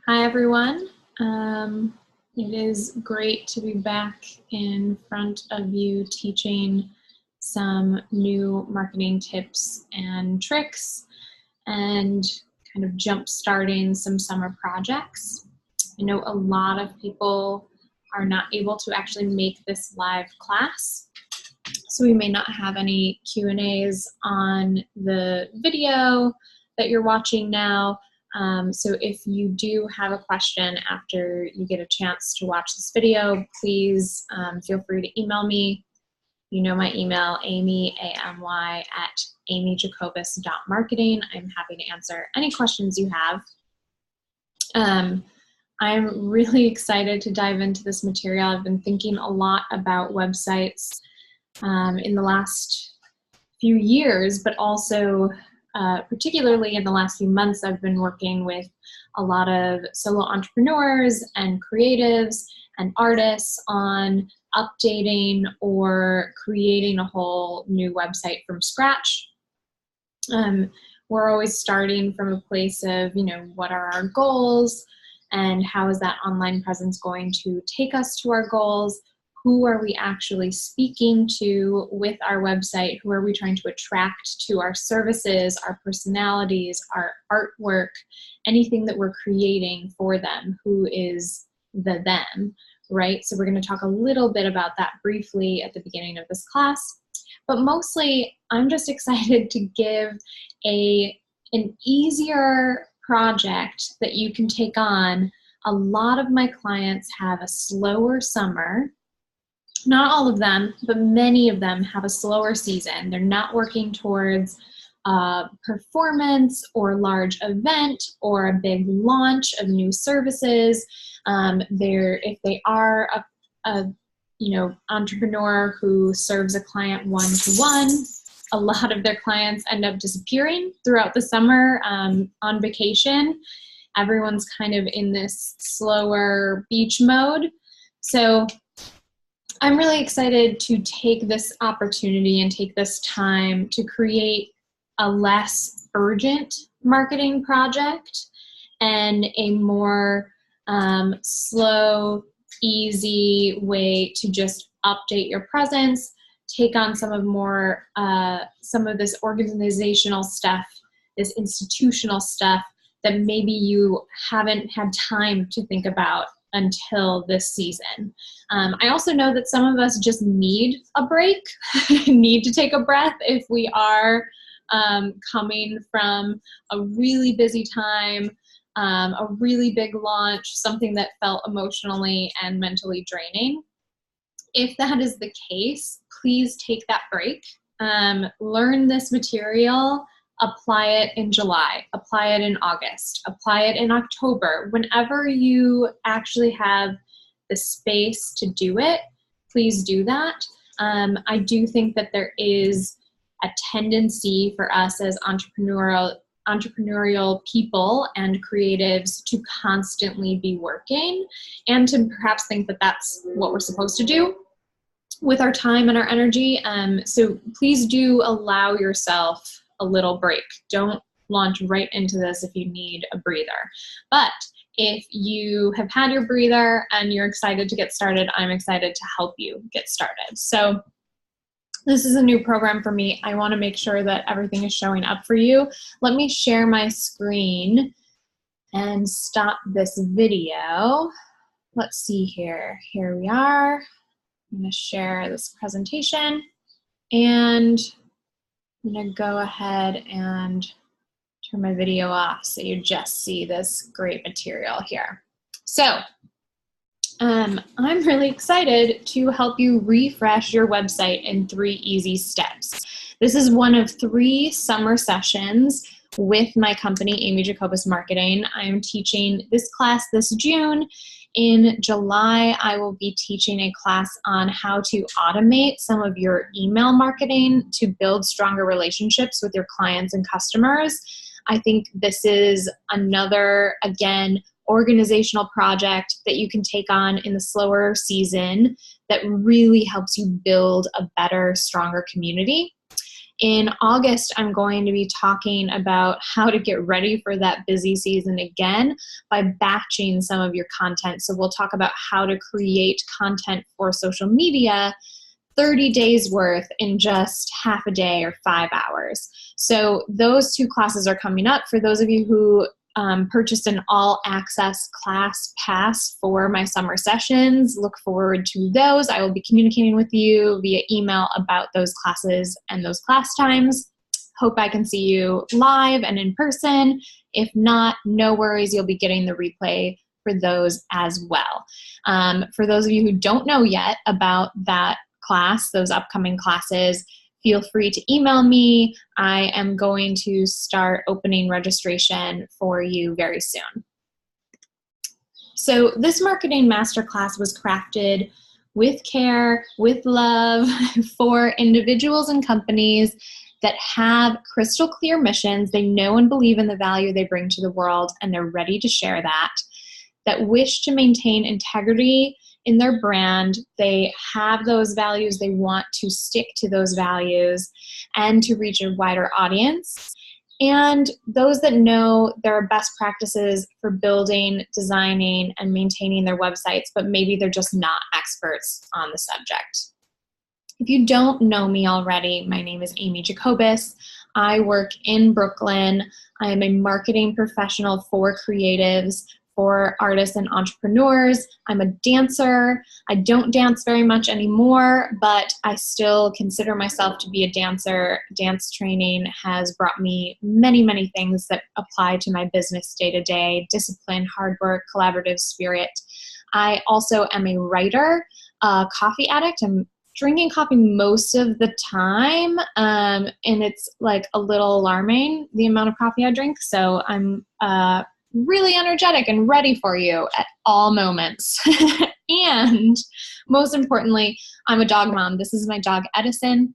Hi, everyone. It is great to be back in front of you teaching some new marketing tips and tricks and kind of jump-starting some summer projects. I know a lot of people are not able to actually make this live class, so we may not have any Q&As on the video that you're watching now. So if you do have a question after you get a chance to watch this video, please feel free to email me. You know my email, Amy, A-M-Y, at amyjacobus.marketing. I'm happy to answer any questions you have. I'm really excited to dive into this material. I've been thinking a lot about websites in the last few years, but also particularly in the last few months. I've been working with a lot of solo entrepreneurs and creatives and artists on updating or creating a whole new website from scratch. We're always starting from a place of, what are our goals and how is that online presence going to take us to our goals? Who are we actually speaking to with our website? Who are we trying to attract to our services, our personalities, our artwork, anything that we're creating for them? Who is the them, right? So we're going to talk a little bit about that briefly at the beginning of this class. But mostly, I'm just excited to give an easier project that you can take on. A lot of my clients have a slower summer. Not all of them, but many of them have a slower season. They're not working towards a performance or large event or a big launch of new services. If they are a entrepreneur who serves a client one-to-one, a lot of their clients end up disappearing throughout the summer on vacation. Everyone's kind of in this slower beach mode. So I'm really excited to take this opportunity and take this time to create a less urgent marketing project and a more slow, easy way to just update your presence, take on some of this organizational stuff, this institutional stuff that maybe you haven't had time to think about until this season. I also know that some of us just need a break, need to take a breath if we are coming from a really busy time, a really big launch, something that felt emotionally and mentally draining. If that is the case, please take that break. Learn this material. Apply it in July, apply it in August, apply it in October. Whenever you actually have the space to do it, please do that. I do think that there is a tendency for us as entrepreneurial people and creatives to constantly be working and to perhaps think that that's what we're supposed to do with our time and our energy. So please do allow yourself a little break. Don't launch right into this if you need a breather. But if you have had your breather and you're excited to get started, I'm excited to help you get started. So this is a new program for me. I want to make sure that everything is showing up for you. Let me share my screen and stop this video. Let's see here. Here we are. I'm going to share this presentation and I'm going to go ahead and turn my video off so you just see this great material here. So I'm really excited to help you refresh your website in 3 easy steps. This is one of 3 summer sessions with my company, Amy Jacobus Marketing. I am teaching this class this June. In July, I will be teaching a class on how to automate some of your email marketing to build stronger relationships with your clients and customers. I think this is another, again, organizational project that you can take on in the slower season that really helps you build a better, stronger community. In August, I'm going to be talking about how to get ready for that busy season again by batching some of your content. So we'll talk about how to create content for social media 30 days worth in just half a day or 5 hours. So those 2 classes are coming up. For those of you who purchased an all-access class pass for my summer sessions, look forward to those. I will be communicating with you via email about those classes and those class times. Hope I can see you live and in person. If not, no worries, you'll be getting the replay for those as well. For those of you who don't know yet about that class, those upcoming classes, feel free to email me. I am going to start opening registration for you very soon. So this marketing masterclass was crafted with care, with love, for individuals and companies that have crystal clear missions. They know and believe in the value they bring to the world, and they're ready to share that wish to maintain integrity in their brand. They have those values, they want to stick to those values and to reach a wider audience. And those that know there are best practices for building, designing, and maintaining their websites, but maybe they're just not experts on the subject. If you don't know me already, my name is Amy Jacobus. I work in Brooklyn. I am a marketing professional for creatives, for artists and entrepreneurs. I'm a dancer. I don't dance very much anymore, but I still consider myself to be a dancer. Dance training has brought me many, many things that apply to my business day to day: discipline, hard work, collaborative spirit. I also am a writer, a coffee addict. I'm drinking coffee most of the time, and it's like a little alarming, the amount of coffee I drink. So I'm really energetic and ready for you at all moments. And most importantly, I'm a dog mom. This is my dog, Edison.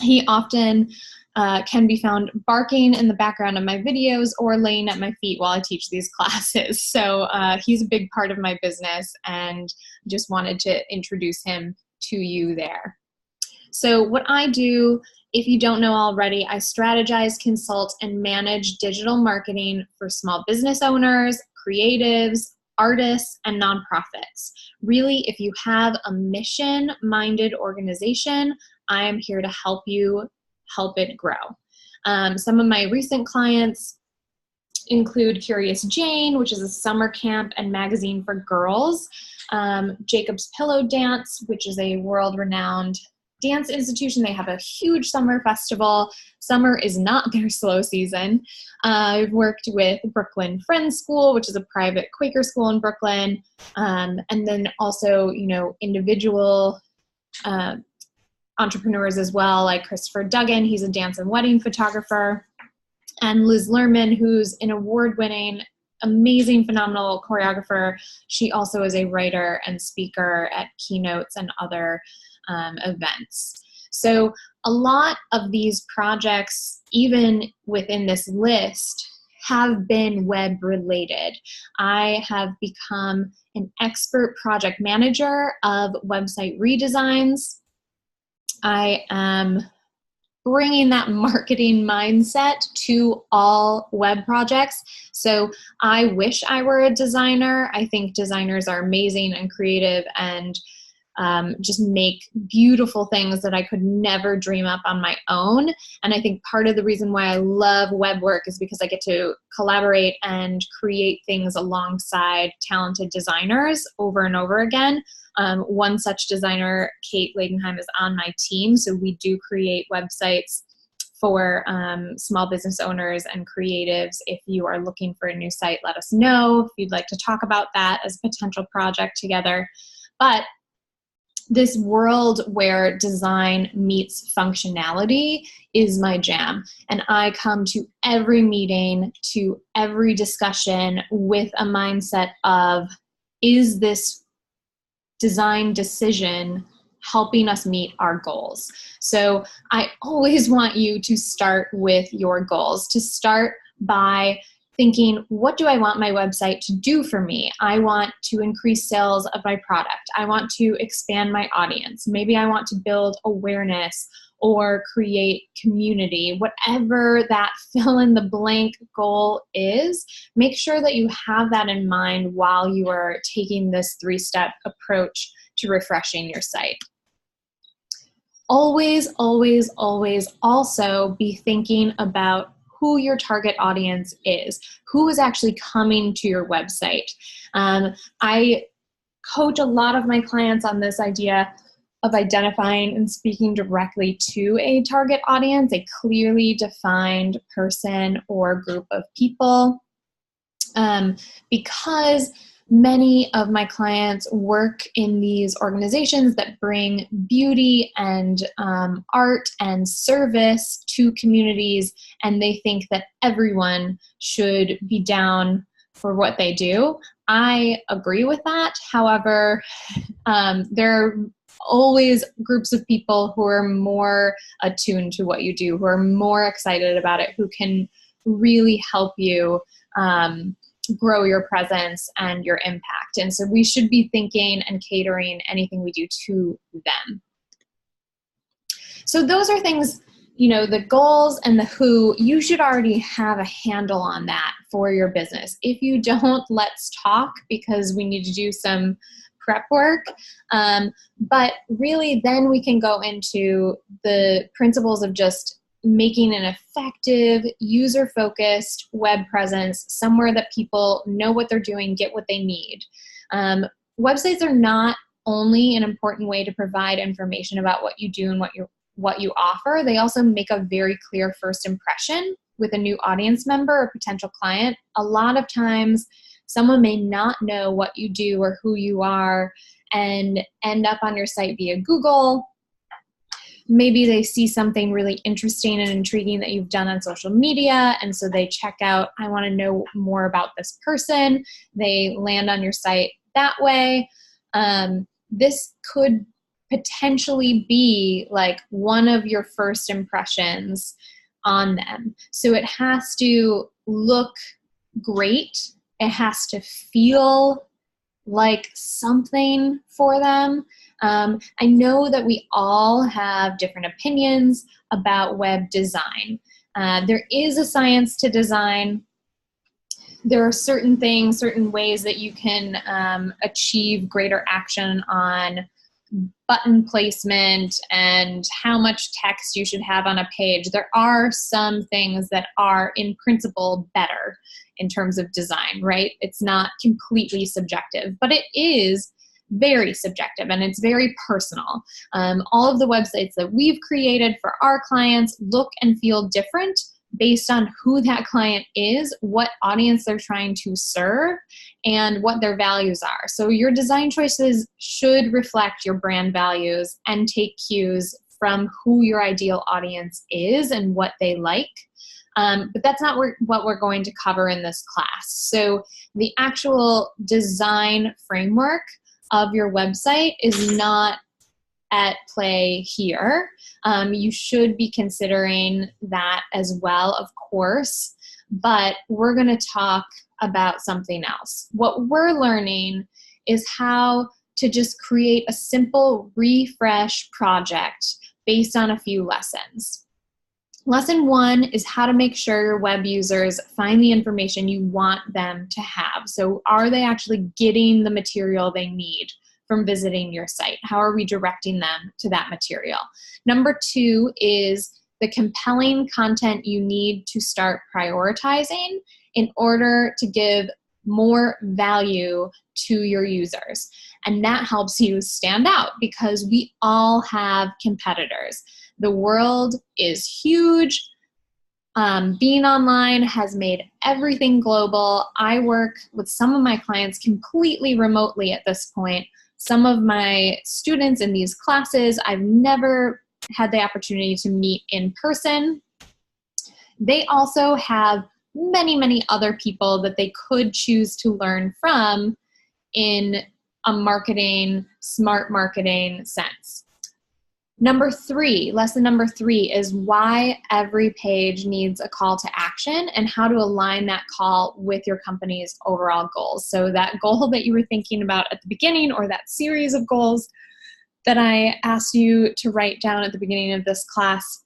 He often can be found barking in the background of my videos or laying at my feet while I teach these classes. So he's a big part of my business, and just wanted to introduce him to you there. So what I do, if you don't know already, I strategize, consult, and manage digital marketing for small business owners, creatives, artists, and nonprofits. Really, if you have a mission-minded organization, I am here to help you help it grow. Some of my recent clients include Curious Jane, which is a summer camp and magazine for girls, Jacob's Pillow Dance, which is a world-renowned dance institution. They have a huge summer festival. Summer is not their slow season. I've worked with Brooklyn Friends School, which is a private Quaker school in Brooklyn. And then also, individual entrepreneurs as well, like Christopher Duggan. He's a dance and wedding photographer. And Liz Lerman, who's an award-winning, amazing, phenomenal choreographer. She also is a writer and speaker at keynotes and other events. So a lot of these projects, even within this list, have been web related. I have become an expert project manager of website redesigns. I am bringing that marketing mindset to all web projects. So I wish I were a designer. I think designers are amazing and creative and just make beautiful things that I could never dream up on my own. And I think part of the reason why I love web work is because I get to collaborate and create things alongside talented designers over and over again. One such designer, Kate Ladenheim, is on my team. So we do create websites for small business owners and creatives. If you are looking for a new site, let us know if you'd like to talk about that as a potential project together. But this world where design meets functionality is my jam. And I come to every meeting, to every discussion with a mindset of, is this design decision helping us meet our goals? So I always want you to start with your goals, to start by thinking, what do I want my website to do for me? I want to increase sales of my product. I want to expand my audience. Maybe I want to build awareness or create community. Whatever that fill in the blank goal is, make sure that you have that in mind while you are taking this 3-step approach to refreshing your site. Always, always, always also be thinking about who your target audience is, who is actually coming to your website. I coach a lot of my clients on this idea of identifying and speaking directly to a target audience, a clearly defined person or group of people, because many of my clients work in these organizations that bring beauty and art and service to communities, and they think that everyone should be down for what they do. I agree with that. However, there are always groups of people who are more attuned to what you do, who are more excited about it, who can really help you grow your presence and your impact. And so we should be thinking and catering anything we do to them. So those are things, the goals and the who, you should already have a handle on that for your business. If you don't, let's talk, because we need to do some prep work. But really then we can go into the principles of just making an effective, user-focused web presence somewhere that people know what they're doing, get what they need. Websites are not only an important way to provide information about what you do and what you offer, they also make a very clear first impression with a new audience member or potential client. A lot of times, someone may not know what you do or who you are and end up on your site via Google. Maybe they see something really interesting and intriguing that you've done on social media, and so they check out, I want to know more about this person. They land on your site that way. This could potentially be like one of your first impressions on them. So it has to look great. It has to feel like something for them. I know that we all have different opinions about web design. There is a science to design. There are certain things, certain ways that you can achieve greater action on button placement and how much text you should have on a page. There are some things that are in principle better in terms of design, right? It's not completely subjective, but it is very subjective and it's very personal. All of the websites that we've created for our clients look and feel different based on who that client is, what audience they're trying to serve, and what their values are. So your design choices should reflect your brand values and take cues from who your ideal audience is and what they like. But that's not what we're going to cover in this class. So the actual design framework of your website is not at play here. You should be considering that as well, of course, but we're going to talk about something else. What we're learning is how to just create a simple refresh project based on a few lessons. Lesson 1 is how to make sure your web users find the information you want them to have. So are they actually getting the material they need from visiting your site? How are we directing them to that material? Number 2 is the compelling content you need to start prioritizing in order to give more value to your users. And that helps you stand out because we all have competitors. The world is huge. Being online has made everything global. I work with some of my clients completely remotely at this point. Some of my students in these classes, I've never had the opportunity to meet in person. They also have many, many other people that they could choose to learn from in a smart marketing sense. Lesson number 3 is why every page needs a call to action and how to align that call with your company's overall goals. So that goal that you were thinking about at the beginning or that series of goals, that I asked you to write down at the beginning of this class,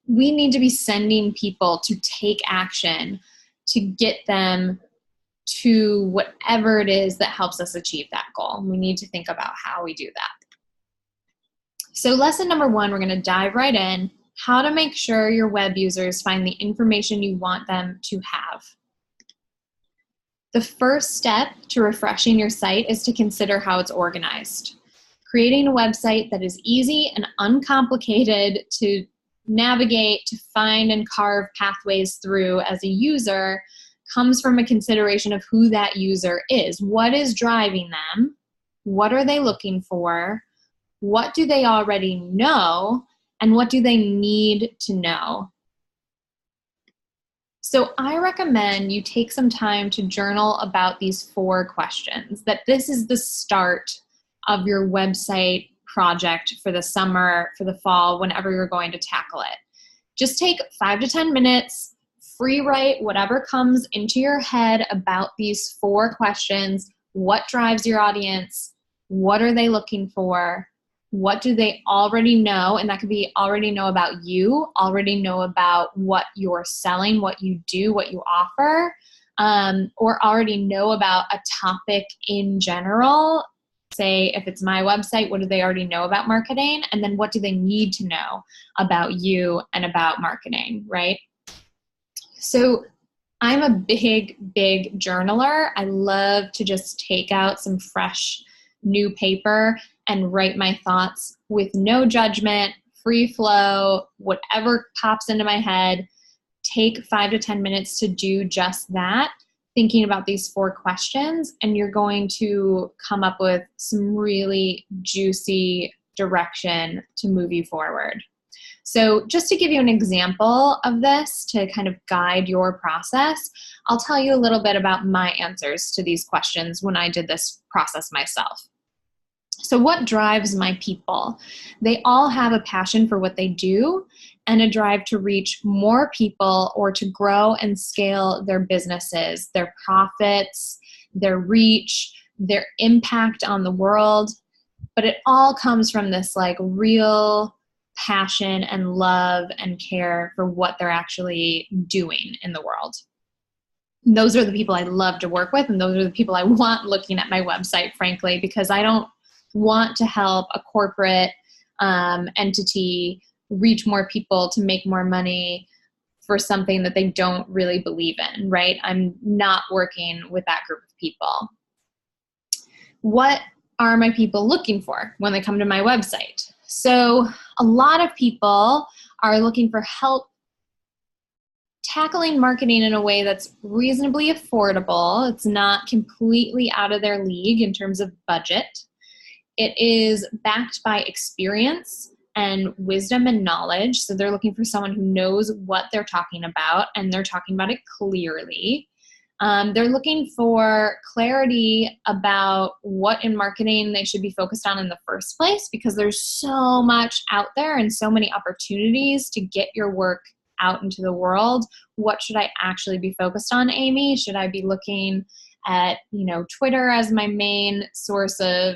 we need to be sending people to take action to get them to whatever it is that helps us achieve that goal. We need to think about how we do that. So lesson number 1, we're going to dive right in. How to make sure your web users find the information you want them to have. The first step to refreshing your site is to consider how it's organized. Creating a website that is easy and uncomplicated to navigate, to find and carve pathways through as a user comes from a consideration of who that user is. What is driving them? What are they looking for? What do they already know? And what do they need to know? So I recommend you take some time to journal about these 4 questions, that this is the start of your website project for the summer, for the fall, whenever you're going to tackle it. Just take 5 to 10 minutes, free write whatever comes into your head about these 4 questions. What drives your audience? What are they looking for? What do they already know? And that could be already know about you, already know about what you're selling, what you do, what you offer, or already know about a topic in general. Say, if it's my website, what do they already know about marketing? And then what do they need to know about you and about marketing, right? So I'm a big journaler. I love to just take out some fresh new paper and write my thoughts with no judgment, free flow, whatever pops into my head. Take 5 to 10 minutes to do just that, thinking about these 4 questions, and you're going to come up with some really juicy direction to move you forward. So just to give you an example of this to kind of guide your process, I'll tell you a little bit about my answers to these questions when I did this process myself. So what drives my people? They all have a passion for what they do and a drive to reach more people or to grow and scale their businesses, their profits, their reach, their impact on the world. But it all comes from this like real passion and love and care for what they're actually doing in the world. Those are the people I love to work with, and those are the people I want looking at my website, frankly, because I don't want to help a corporate entity reach more people to make more money for something that they don't really believe in, right? I'm not working with that group of people. What are my people looking for when they come to my website? So a lot of people are looking for help tackling marketing in a way that's reasonably affordable. It's not completely out of their league in terms of budget. It is backed by experience and wisdom and knowledge. So they're looking for someone who knows what they're talking about, and they're talking about it clearly. They're looking for clarity about what in marketing they should be focused on in the first place, because there's so much out there and so many opportunities to get your work out into the world. What should I actually be focused on, Amy? Should I be looking at, Twitter as my main source of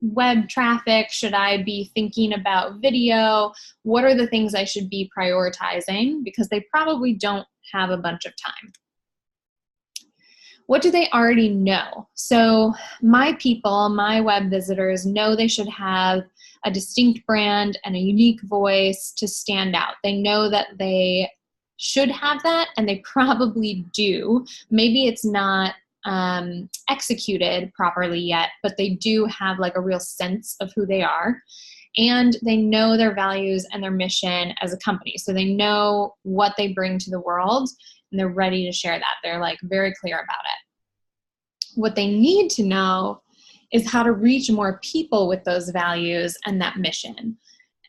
web traffic? Should I be thinking about video? What are the things I should be prioritizing? Because they probably don't have a bunch of time. What do they already know? So my people, my web visitors, know they should have a distinct brand and a unique voice to stand out. They know that they should have that, and they probably do. Maybe it's not executed properly yet, but they do have like a real sense of who they are, and they know their values and their mission as a company. So they know what they bring to the world, and they're ready to share that. They're like very clear about it. What they need to know is how to reach more people with those values and that mission,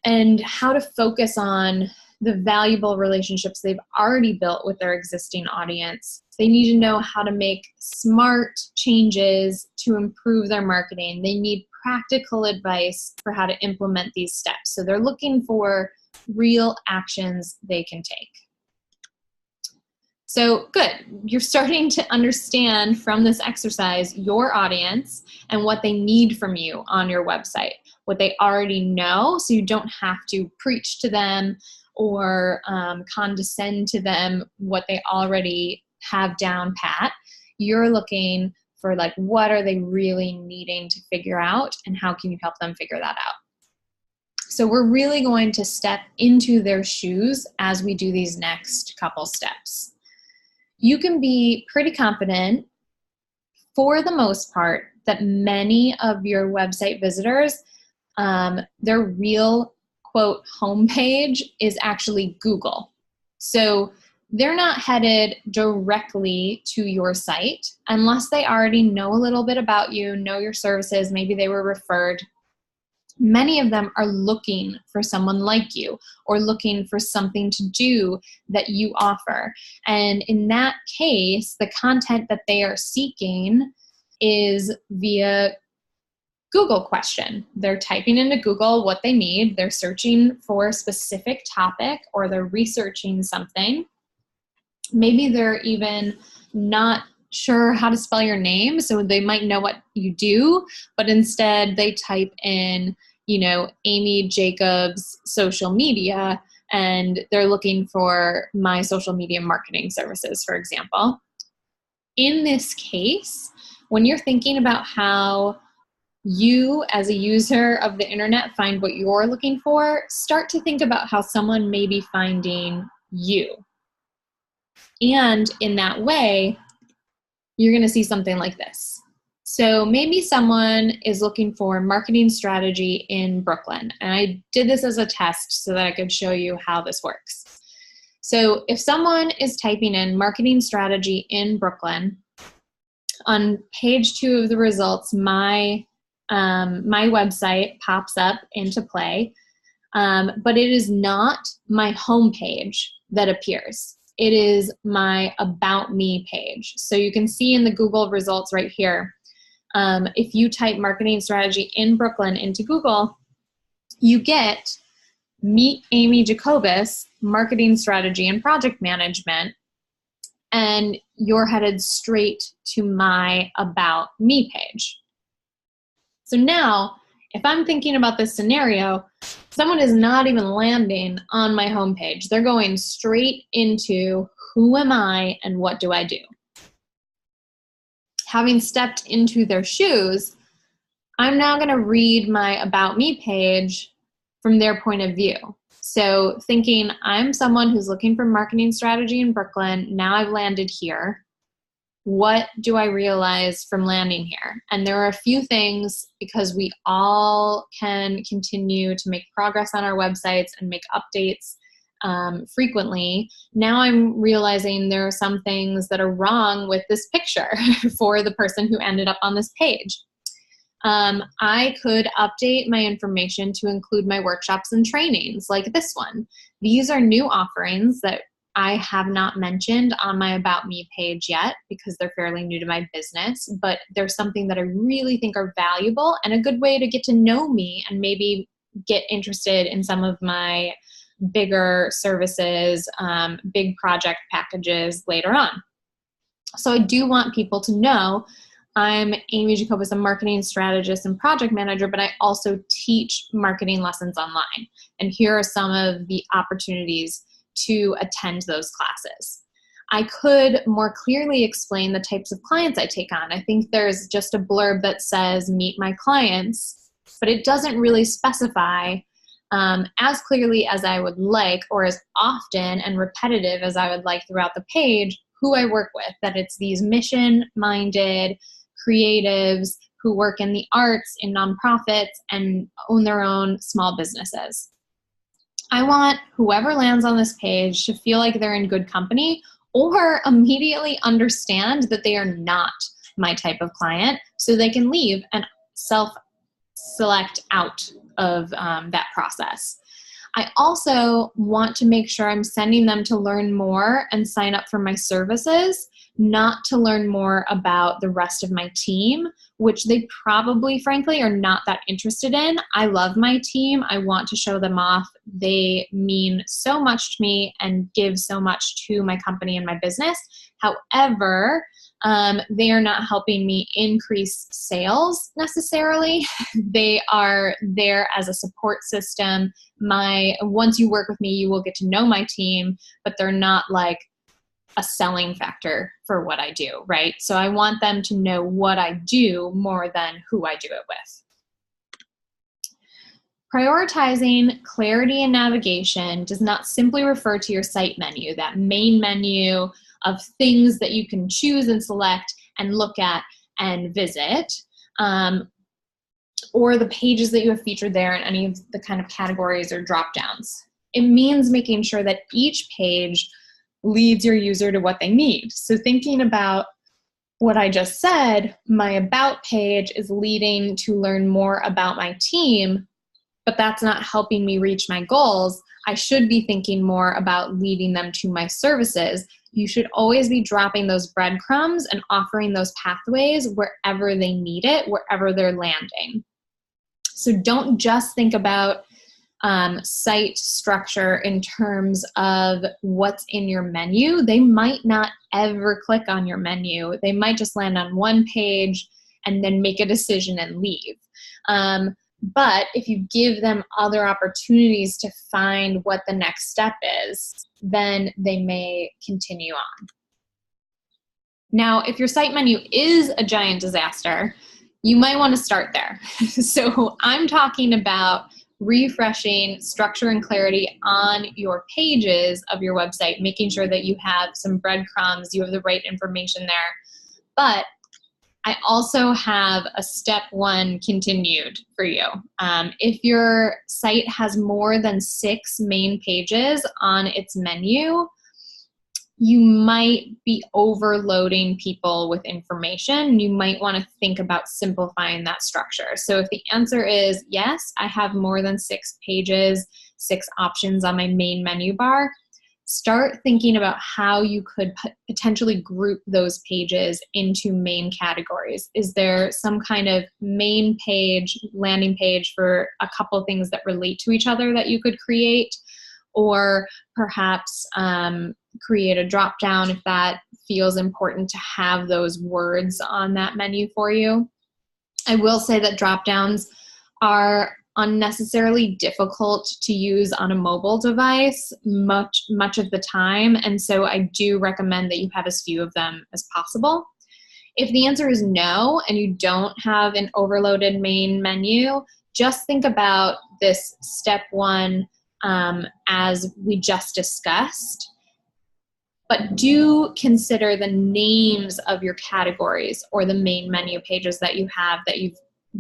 and how to focus on the valuable relationships they've already built with their existing audience. They need to know how to make smart changes to improve their marketing. They need practical advice for how to implement these steps. So they're looking for real actions they can take. So good, you're starting to understand from this exercise your audience and what they need from you on your website, what they already know, so you don't have to preach to them or condescend to them what they already have down pat. You're looking for like, what are they really needing to figure out and how can you help them figure that out? So we're really going to step into their shoes as we do these next couple steps. You can be pretty confident, for the most part, that many of your website visitors, their real, quote, homepage is actually Google. So they're not headed directly to your site unless they already know a little bit about you, know your services, maybe they were referred. Many of them are looking for someone like you or looking for something to do that you offer. And in that case, the content that they are seeking is via Google question. They're typing into Google what they need. They're searching for a specific topic or they're researching something. Maybe they're even not sure how to spell your name, so they might know what you do, but instead they type in, Amy Jacobs social media, and they're looking for my social media marketing services, for example. In this case, when you're thinking about how you as a user of the internet find what you're looking for, start to think about how someone may be finding you. And in that way, you're going to see something like this. So maybe someone is looking for marketing strategy in Brooklyn. And I did this as a test so that I could show you how this works. So if someone is typing in marketing strategy in Brooklyn, on page 2 of the results, my website pops up into play, but it is not my homepage that appears. It is my About Me page. So you can see in the Google results right here, if you type marketing strategy in Brooklyn into Google, you get Meet Amy Jacobus, marketing strategy and project management, and you're headed straight to my About Me page. So now, if I'm thinking about this scenario, someone is not even landing on my homepage. They're going straight into who am I and what do I do? Having stepped into their shoes, I'm now going to read my About Me page from their point of view. So thinking, I'm someone who's looking for marketing strategy in Brooklyn. Now I've landed here. What do I realize from landing here? And there are a few things, because we all can continue to make progress on our websites and make updates frequently. Now I'm realizing there are some things that are wrong with this picture for the person who ended up on this page. I could update my information to include my workshops and trainings like this one. These are new offerings that I have not mentioned on my About Me page yet because they're fairly new to my business, but they're something that I really think are valuable and a good way to get to know me and maybe get interested in some of my bigger services, big project packages later on. So I do want people to know I'm Amy Jacobus, a marketing strategist and project manager, but I also teach marketing lessons online. And here are some of the opportunities to attend those classes. I could more clearly explain the types of clients I take on. I think there's just a blurb that says meet my clients, but it doesn't really specify as clearly as I would like or as often and repetitive as I would like throughout the page who I work with, that it's these mission-minded creatives who work in the arts, in nonprofits, and own their own small businesses. I want whoever lands on this page to feel like they're in good company or immediately understand that they are not my type of client so they can leave and self-select out of that process. I also want to make sure I'm sending them to learn more and sign up for my services, not to learn more about the rest of my team, which they probably, frankly, are not that interested in. I love my team. I want to show them off. They mean so much to me and give so much to my company and my business. However, they are not helping me increase sales necessarily. They are there as a support system. Once you work with me, you will get to know my team, but they're not like a selling factor for what I do, right? So I want them to know what I do more than who I do it with. Prioritizing clarity and navigation does not simply refer to your site menu, that main menu of things that you can choose and select and look at and visit, or the pages that you have featured there in any of the kind of categories or drop downs. It means making sure that each page leads your user to what they need. So thinking about what I just said, my about page is leading to learn more about my team, but that's not helping me reach my goals. I should be thinking more about leading them to my services. You should always be dropping those breadcrumbs and offering those pathways wherever they need it, wherever they're landing. So don't just think about site structure in terms of what's in your menu. They might not ever click on your menu. They might just land on one page and then make a decision and leave. But if you give them other opportunities to find what the next step is, then they may continue on. Now, if your site menu is a giant disaster, you might want to start there. So I'm talking about refreshing structure and clarity on your pages of your website, making sure that you have some breadcrumbs, you have the right information there. But I also have a step 1 continued for you. If your site has more than 6 main pages on its menu, you might be overloading people with information. You might want to think about simplifying that structure. So if the answer is yes, I have more than 6 pages, 6 options on my main menu bar, start thinking about how you could potentially group those pages into main categories. Is there some kind of main page, landing page for a couple things that relate to each other that you could create? Or perhaps create a drop down if that feels important to have those words on that menu for you. I will say that drop downs are unnecessarily difficult to use on a mobile device much of the time, and so I do recommend that you have as few of them as possible. If the answer is no and you don't have an overloaded main menu, just think about this step 1 as we just discussed, but do consider the names of your categories or the main menu pages that you have that you've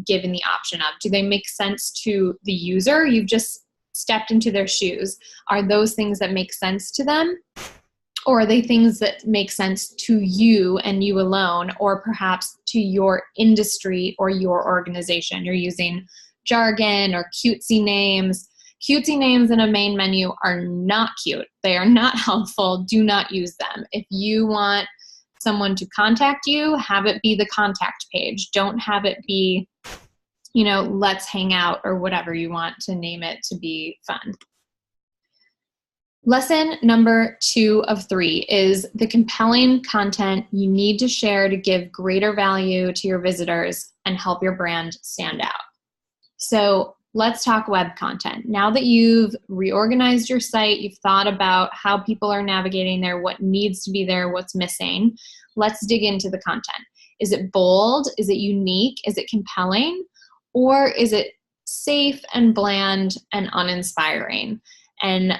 given the option of. Do they make sense to the user? You've just stepped into their shoes. Are those things that make sense to them? Or are they things that make sense to you and you alone, or perhaps to your industry or your organization? You're using jargon or cutesy names. Cutesy names in a main menu are not cute. They are not helpful. Do not use them. If you want someone to contact you, have it be the contact page. Don't have it be, let's hang out or whatever you want to name it to be fun. Lesson number 2 of 3 is the compelling content you need to share to give greater value to your visitors and help your brand stand out. So let's talk web content. Now that you've reorganized your site, you've thought about how people are navigating there, what needs to be there, what's missing, let's dig into the content. Is it bold? Is it unique? Is it compelling? Or is it safe and bland and uninspiring? And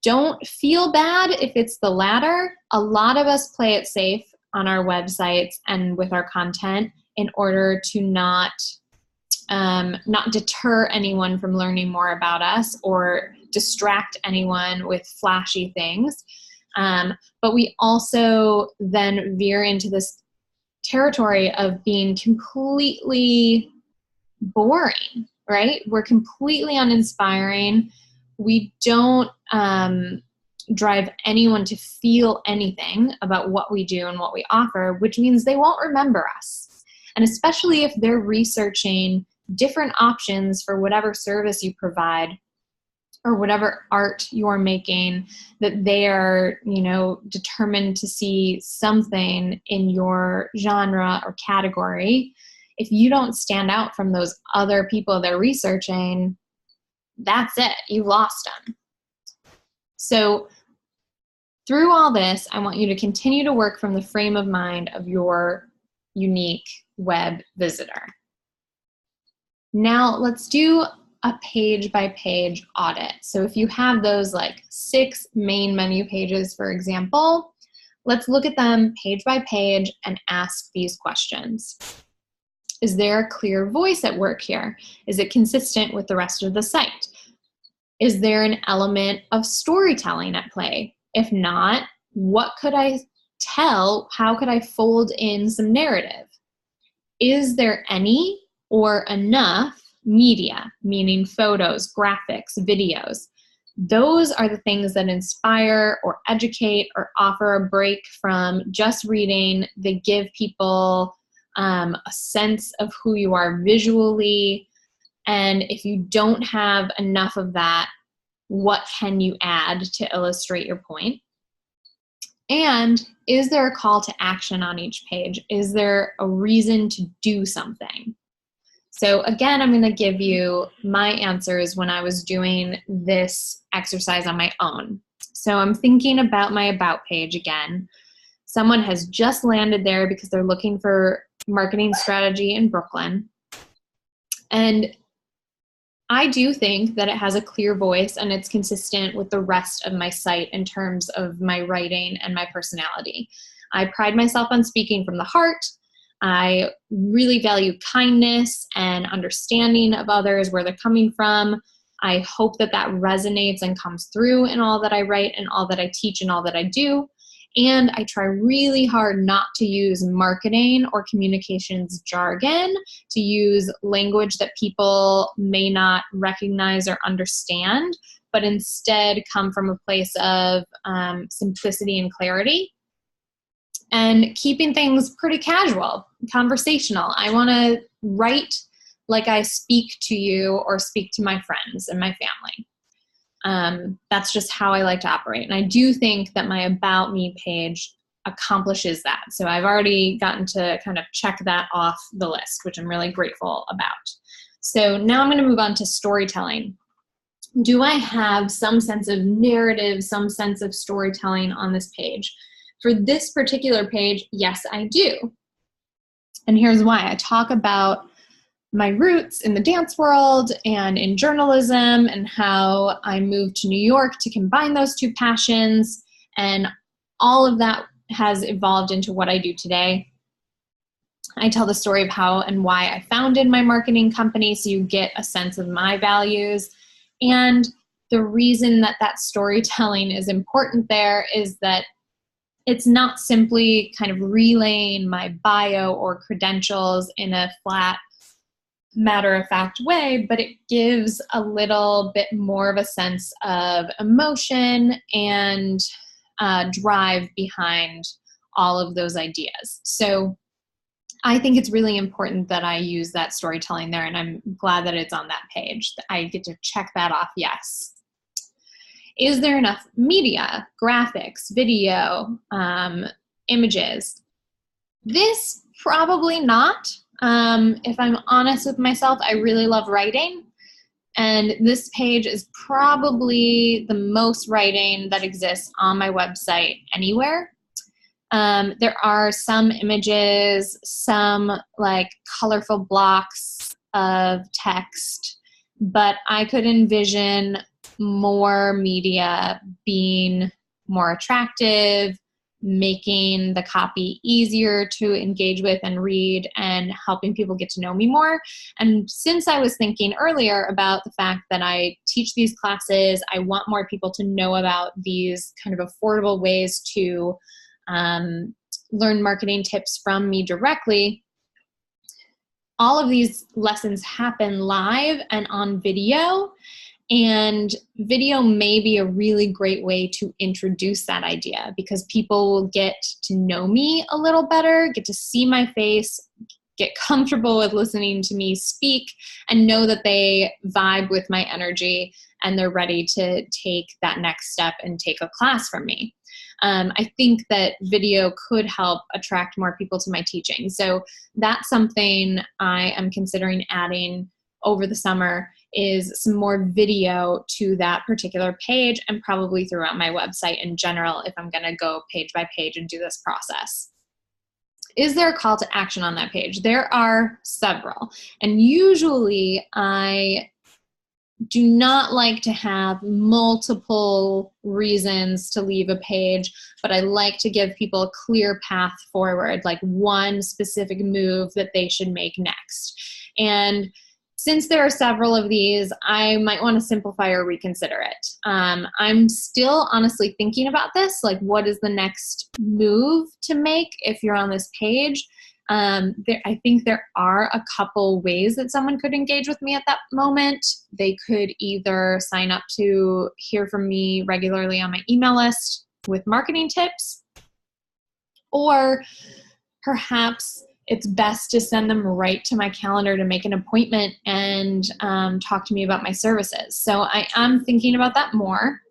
don't feel bad if it's the latter. A lot of us play it safe on our websites and with our content in order to not deter anyone from learning more about us or distract anyone with flashy things. But we also then veer into this territory of being completely boring, right? We're completely uninspiring. we don't drive anyone to feel anything about what we do and what we offer, which means they won't remember us. And especially if they're researching different options for whatever service you provide or whatever art you're making, that they are, determined to see something in your genre or category. If you don't stand out from those other people they're researching, that's it. You've lost them. So through all this, I want you to continue to work from the frame of mind of your unique web visitor. Now let's do a page-by-page audit. So if you have those like 6 main menu pages, for example, let's look at them page by page and ask these questions. Is there a clear voice at work here? Is it consistent with the rest of the site? Is there an element of storytelling at play? If not, what could I tell? How could I fold in some narrative? Is there any or enough media, meaning photos, graphics, videos? Those are the things that inspire or educate or offer a break from just reading. They give people a sense of who you are visually. And if you don't have enough of that, what can you add to illustrate your point? And is there a call to action on each page? Is there a reason to do something? So again, I'm going to give you my answers when I was doing this exercise on my own. So I'm thinking about my About page again. Someone has just landed there because they're looking for marketing strategy in Brooklyn. And I do think that it has a clear voice and it's consistent with the rest of my site in terms of my writing and my personality. I pride myself on speaking from the heart. I really value kindness and understanding of others, where they're coming from. I hope that that resonates and comes through in all that I write and all that I teach and all that I do. And I try really hard not to use marketing or communications jargon, to use language that people may not recognize or understand, but instead come from a place of simplicity and clarity. And keeping things pretty casual, conversational. I want to write like I speak to you or speak to my friends and my family. That's just how I like to operate. And I do think that my About Me page accomplishes that. So I've already gotten to kind of check that off the list, which I'm really grateful about. So now I'm going to move on to storytelling. Do I have some sense of narrative, some sense of storytelling on this page? For this particular page, yes, I do. And here's why. I talk about my roots in the dance world and in journalism and how I moved to New York to combine those two passions. And all of that has evolved into what I do today. I tell the story of how and why I founded my marketing company, so you get a sense of my values. And the reason that that storytelling is important there is that it's not simply kind of relaying my bio or credentials in a flat, matter-of-fact way, but it gives a little bit more of a sense of emotion and drive behind all of those ideas. So I think it's really important that I use that storytelling there, and I'm glad that it's on that page. I get to check that off, yes. Is there enough media, graphics, video, images? This probably not. If I'm honest with myself, I really love writing. And this page is probably the most writing that exists on my website anywhere. There are some images, some like colorful blocks of text, but I could envision more media being more attractive, making the copy easier to engage with and read, and helping people get to know me more. And since I was thinking earlier about the fact that I teach these classes, I want more people to know about these kind of affordable ways to learn marketing tips from me directly. All of these lessons happen live and on video, And video may be a really great way to introduce that idea, because people will get to know me a little better, get to see my face, get comfortable with listening to me speak, and know that they vibe with my energy and they're ready to take that next step and take a class from me. I think that video could help attract more people to my teaching. So that's something I am considering adding over the summer, is some more video to that particular page, and probably throughout my website in general if I'm going to go page by page and do this process. Is there a call to action on that page? There are several. And usually I do not like to have multiple reasons to leave a page, but I like to give people a clear path forward, like one specific move that they should make next. And since there are several of these, I might want to simplify or reconsider it. I'm still honestly thinking about this, like what is the next move to make if you're on this page. I think there are a couple ways that someone could engage with me at that moment. They could either sign up to hear from me regularly on my email list with marketing tips, or perhaps it's best to send them right to my calendar to make an appointment and talk to me about my services. So I am thinking about that more.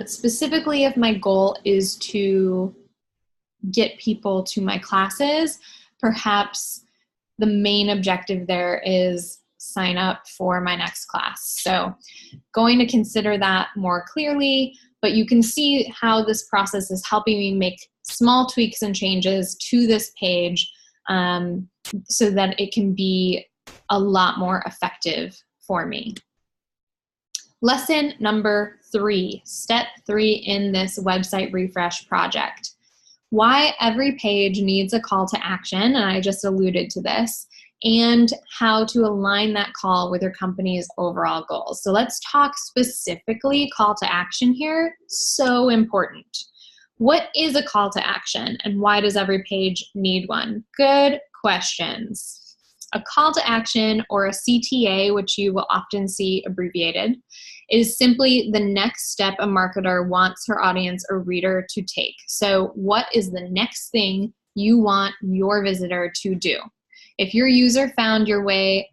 Specifically, if my goal is to get people to my classes, perhaps the main objective there is sign up for my next class. So going to consider that more clearly, but you can see how this process is helping me make small tweaks and changes to this page so that it can be a lot more effective for me. Lesson number 3, step 3 in this website refresh project. Why every page needs a call to action, and I just alluded to this, and how to align that call with your company's overall goals. So let's talk specifically call to action here. So important. What is a call to action, and why does every page need one? Good questions. A call to action, or a CTA, which you will often see abbreviated, is simply the next step a marketer wants her audience or reader to take. So what is the next thing you want your visitor to do? If your user found their way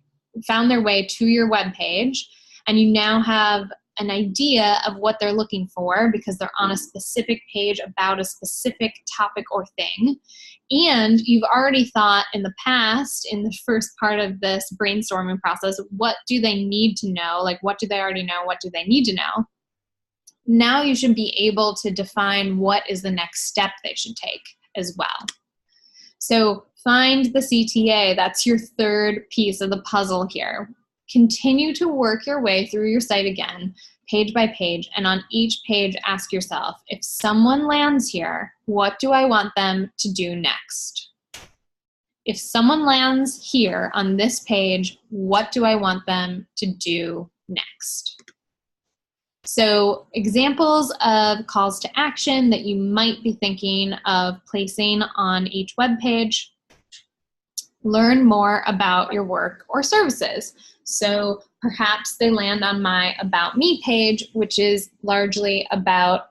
to your web page, and you now have an idea of what they're looking for because they're on a specific page about a specific topic or thing, and you've already thought in the past, in the first part of this brainstorming process, what do they need to know? Like, what do they already know? What do they need to know? Now you should be able to define what is the next step they should take as well. So find the CTA. That's your third piece of the puzzle here. Continue to work your way through your site again, page by page, and on each page ask yourself, if someone lands here, what do I want them to do next? If someone lands here on this page, what do I want them to do next? So examples of calls to action that you might be thinking of placing on each web page. Learn more about your work or services. So perhaps they land on my About Me page, which is largely about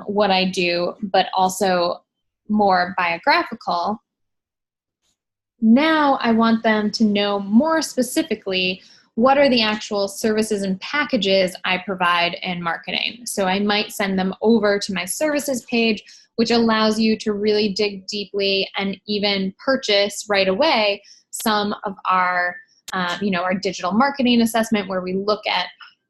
what I do, but also more biographical. Now I want them to know more specifically what are the actual services and packages I provide in marketing. So I might send them over to my services page, which allows you to really dig deeply and even purchase right away some of our our digital marketing assessment, where we look at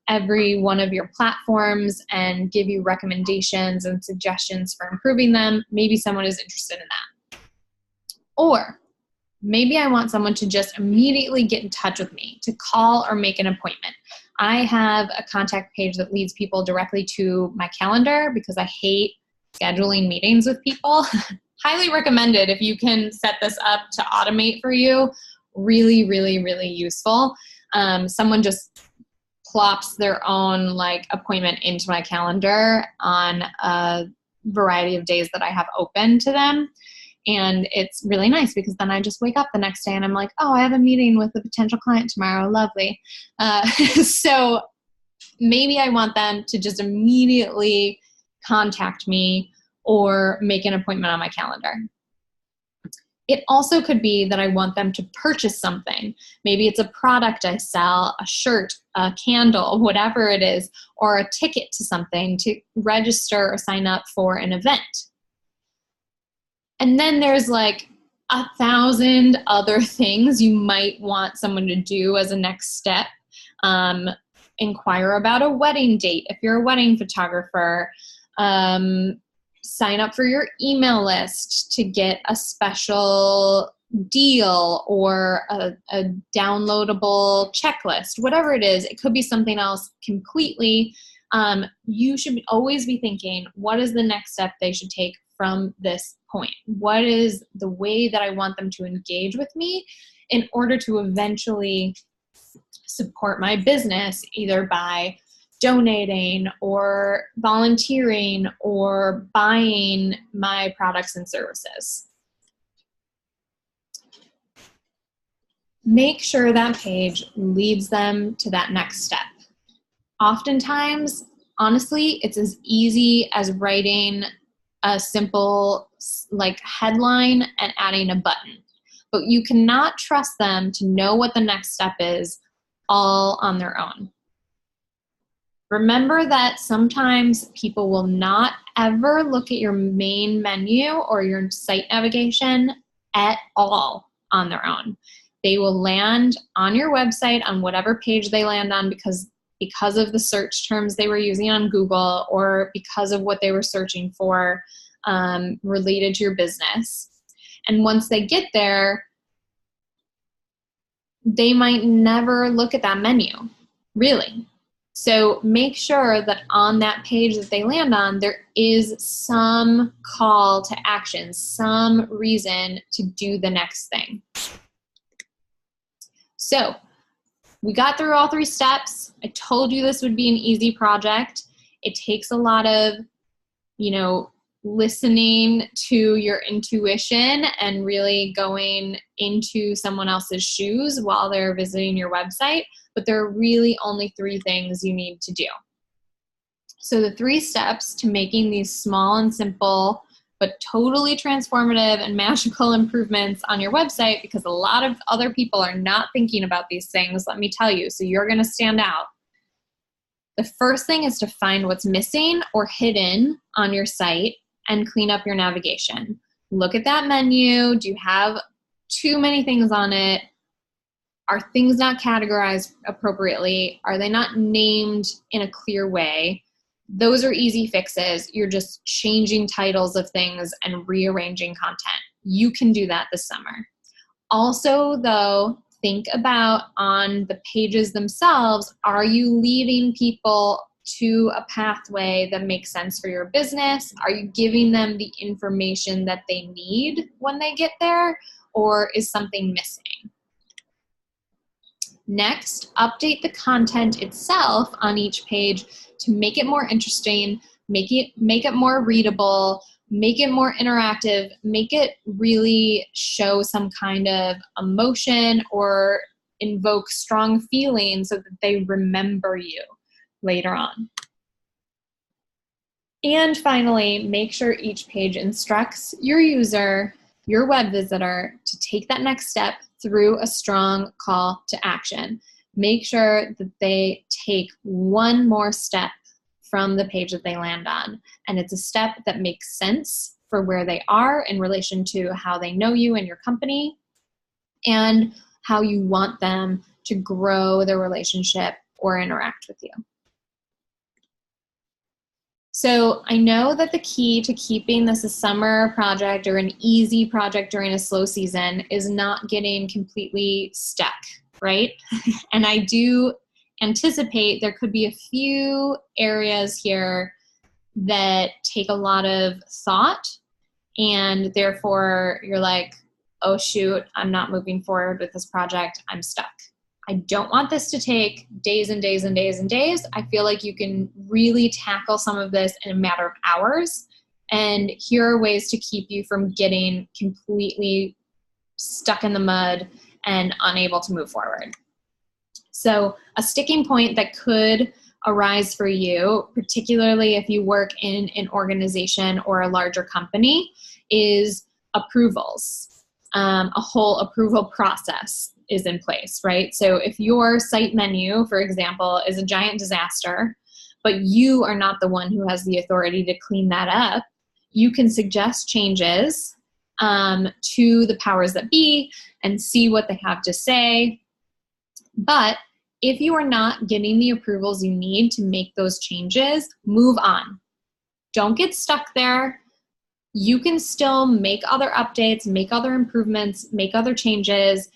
every one of your platforms and give you recommendations and suggestions for improving them. Maybe someone is interested in that. Or maybe I want someone to just immediately get in touch with me, to call or make an appointment. I have a contact page that leads people directly to my calendar because I hate scheduling meetings with people. Highly recommended if you can set this up to automate for you. Really, really, really useful. Someone just plops their own appointment into my calendar on a variety of days that I have open to them. And it's really nice because then I just wake up the next day and I'm like, oh, I have a meeting with a potential client tomorrow. Lovely. So maybe I want them to just immediately contact me or make an appointment on my calendar. It also could be that I want them to purchase something. Maybe it's a product I sell, a shirt, a candle, whatever it is, or a ticket to something to register or sign up for an event. And then there's like 1,000 other things you might want someone to do as a next step. Inquire about a wedding date if you're a wedding photographer. Sign up for your email list to get a special deal or a downloadable checklist, whatever it is. It could be something else completely. You should always be thinking, what is the next step they should take from this point? What is the way that I want them to engage with me in order to eventually support my business, either by donating or volunteering or buying my products and services. Make sure that page leads them to that next step. Oftentimes, honestly, it's as easy as writing a simple like headline and adding a button. But you cannot trust them to know what the next step is all on their own. Remember that sometimes people will not ever look at your main menu or your site navigation at all on their own. They will land on your website on whatever page they land on because of the search terms they were using on Google or because of what they were searching for related to your business. And once they get there, they might never look at that menu, really. So make sure that on that page that they land on, there is some call to action, some reason to do the next thing. So we got through all 3 steps. I told you this would be an easy project. It takes a lot of, listening to your intuition and really going into someone else's shoes while they're visiting your website. But there are really only 3 things you need to do. So the 3 steps to making these small and simple, but totally transformative and magical improvements on your website, because a lot of other people are not thinking about these things, let me tell you, so you're going to stand out. The first thing is to find what's missing or hidden on your site and clean up your navigation. Look at that menu. Do you have too many things on it? Are things not categorized appropriately? Are they not named in a clear way? Those are easy fixes. You're just changing titles of things and rearranging content. You can do that this summer. Also, though, think about on the pages themselves, are you leading people to a pathway that makes sense for your business? Are you giving them the information that they need when they get there, or is something missing? Next, update the content itself on each page to make it more interesting, make it more readable, make it more interactive, make it really show some kind of emotion or invoke strong feelings so that they remember you later on. And finally, make sure each page instructs your user, your web visitor, to take that next step through a strong call to action. Make sure that they take one more step from the page that they land on. And it's a step that makes sense for where they are in relation to how they know you and your company and how you want them to grow their relationship or interact with you. So I know that the key to keeping this a summer project or an easy project during a slow season is not getting completely stuck, right? And I do anticipate there could be a few areas here that take a lot of thought, and therefore you're like, oh shoot, I'm not moving forward with this project, I'm stuck. I don't want this to take days and days and days and days. I feel like you can really tackle some of this in a matter of hours And here are ways to keep you from getting completely stuck in the mud and unable to move forward. So a sticking point that could arise for you, particularly if you work in an organization or a larger company, is approvals. A whole approval process is in place, right? So if your site menu, for example, is a giant disaster, but you are not the one who has the authority to clean that up, you can suggest changes to the powers that be and see what they have to say. But if you are not getting the approvals you need to make those changes, move on. Don't get stuck there. You can still make other updates, make other improvements, make other changes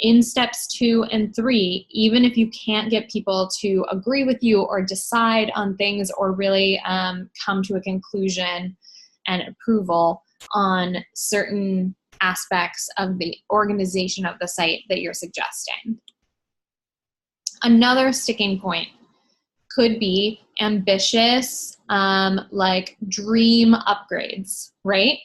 in steps 2 and 3, even if you can't get people to agree with you or decide on things or really come to a conclusion and approval on certain aspects of the organization of the site that you're suggesting. Another sticking point could be ambitious, like dream upgrades, right?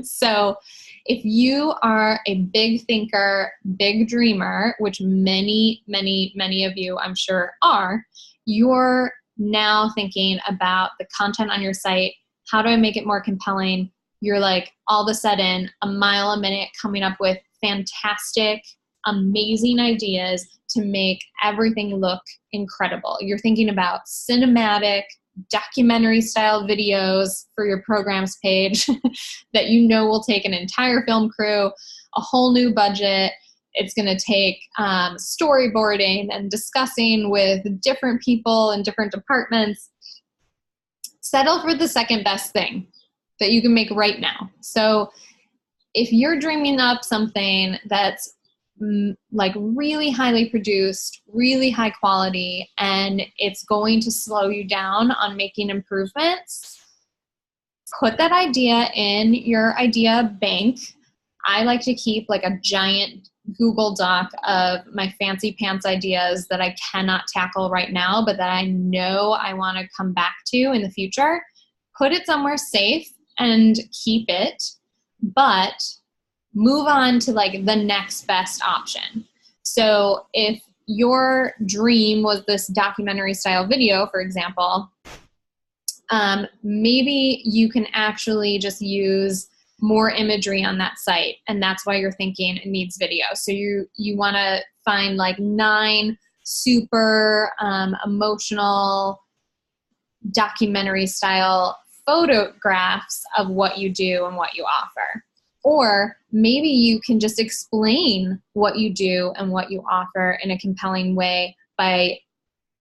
So if you are a big thinker, big dreamer, which many of you I'm sure are, you're now thinking about the content on your site. How do I make it more compelling? You're like all of a sudden a mile a minute coming up with fantastic, amazing ideas to make everything look incredible. You're thinking about cinematic, documentary style videos for your programs page that you know will take an entire film crew, a whole new budget. It's going to take storyboarding and discussing with different people in different departments. Settle for the second best thing that you can make right now. So if you're dreaming up something that's like really highly produced, really high quality, and it's going to slow you down on making improvements, put that idea in your idea bank. I like to keep like a giant Google Doc of my fancy pants ideas that I cannot tackle right now, but that I know I want to come back to in the future. Put it somewhere safe and keep it, but move on to like the next best option. So if your dream was this documentary style video, for example, maybe you can actually just use more imagery on that site, and that's why you're thinking it needs video. So you want to find like 9 super emotional documentary style photographs of what you do and what you offer. Or maybe you can just explain what you do and what you offer in a compelling way by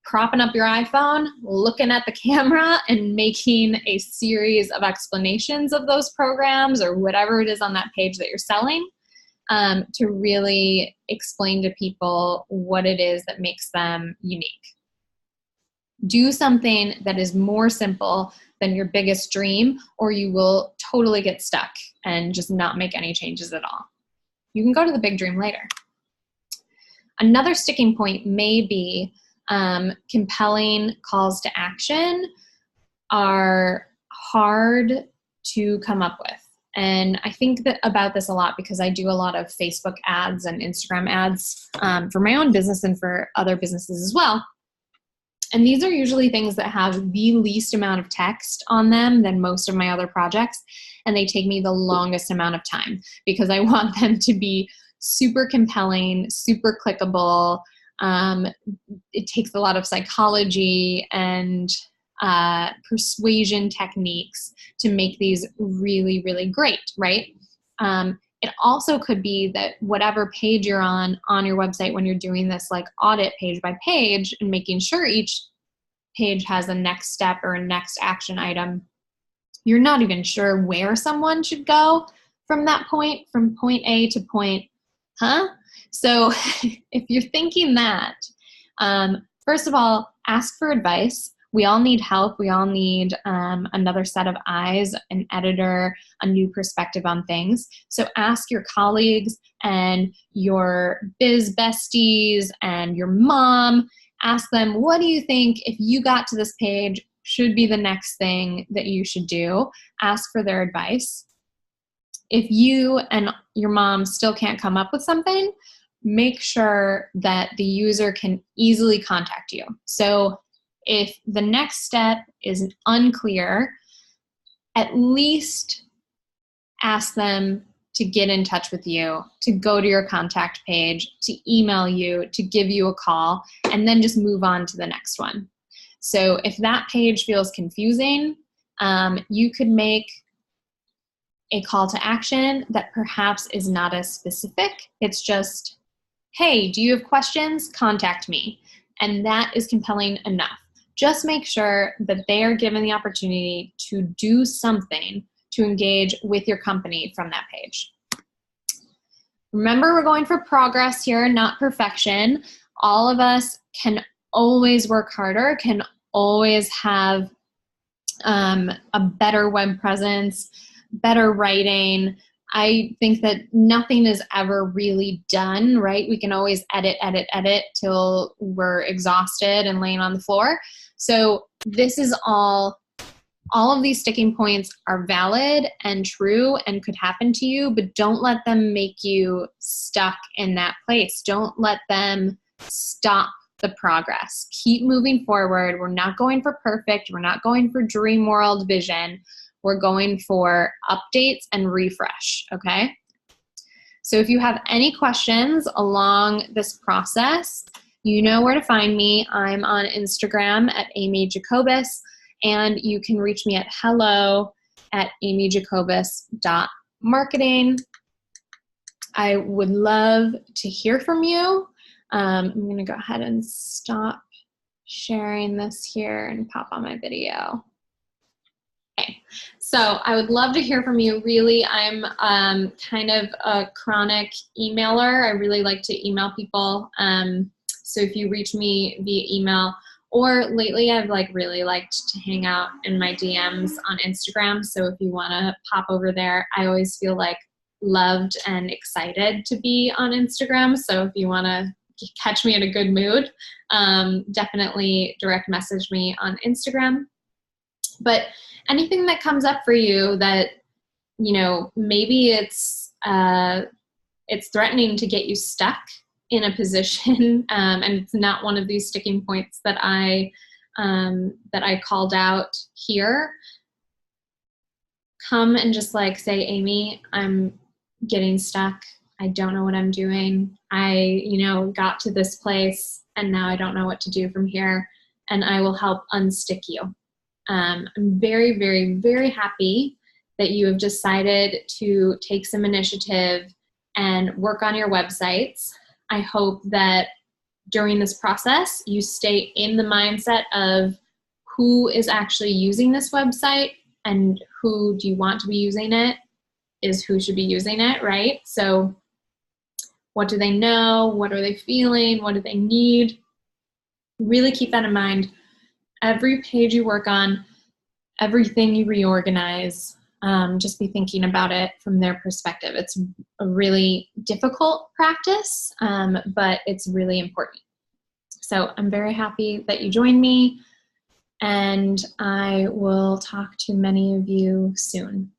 propping up your iPhone, looking at the camera, and making a series of explanations of those programs or whatever it is on that page that you're selling, to really explain to people what it is that makes them unique. Do something that is more simple than your biggest dream, or you will totally get stuck and just not make any changes at all. You can go to the big dream later. Another sticking point may be compelling calls to action are hard to come up with. And I think about this a lot because I do a lot of Facebook ads and Instagram ads for my own business and for other businesses as well. And these are usually things that have the least amount of text on them than most of my other projects. And they take me the longest amount of time because I want them to be super compelling, super clickable. It takes a lot of psychology and persuasion techniques to make these really, really great, right? It also could be that whatever page you're on your website when you're doing this like audit page by page and making sure each page has a next step or a next action item, you're not even sure where someone should go from that point, from point A to point, So if you're thinking that, first of all, ask for advice. We all need help. We all need another set of eyes, an editor, a new perspective on things. So ask your colleagues and your biz besties and your mom. Ask them, what do you think if you got to this page? should be the next thing that you should do. Ask for their advice. If you and your mom still can't come up with something, make sure that the user can easily contact you. So if the next step is unclear, at least ask them to get in touch with you, to go to your contact page, to email you, to give you a call, and then just move on to the next one. So if that page feels confusing, you could make a call to action that perhaps is not as specific. It's just, hey, do you have questions? Contact me. And that is compelling enough. Just make sure that they are given the opportunity to do something to engage with your company from that page. Remember, we're going for progress here, not perfection. All of us can always work harder, can always have a better web presence, better writing. I think that nothing is ever really done, right? We can always edit till we're exhausted and laying on the floor. So this is all of these sticking points are valid and true and could happen to you, but don't let them make you stuck in that place. Don't let them stop the progress. Keep moving forward. We're not going for perfect. We're not going for dream world vision. We're going for updates and refresh, okay? So if you have any questions along this process, you know where to find me. I'm on Instagram at amyjacobus, and you can reach me at hello@amyjacobus.marketing. I would love to hear from you. I'm going to go ahead and stop sharing this here and pop on my video. Okay, so I would love to hear from you. Really, I'm kind of a chronic emailer. I really like to email people. So if you reach me via email, or lately I've really liked to hang out in my DMs on Instagram. So if you want to pop over there, I always feel loved and excited to be on Instagram. So if you want to catch me in a good mood, definitely direct message me on Instagram. But anything that comes up for you that, maybe it's threatening to get you stuck in a position, and it's not one of these sticking points that I called out here, come and just say, Amy, I'm getting stuck. I don't know what I'm doing. I, got to this place and now I don't know what to do from here, and I will help unstick you. I'm very, very, very happy that you have decided to take some initiative and work on your websites. I hope that during this process, you stay in the mindset of who is actually using this website and who do you want to be using it is who should be using it, right? So what do they know? What are they feeling? What do they need? Really keep that in mind. Every page you work on, everything you reorganize, just be thinking about it from their perspective. It's a really difficult practice, but it's really important. So I'm very happy that you joined me, and I will talk to many of you soon.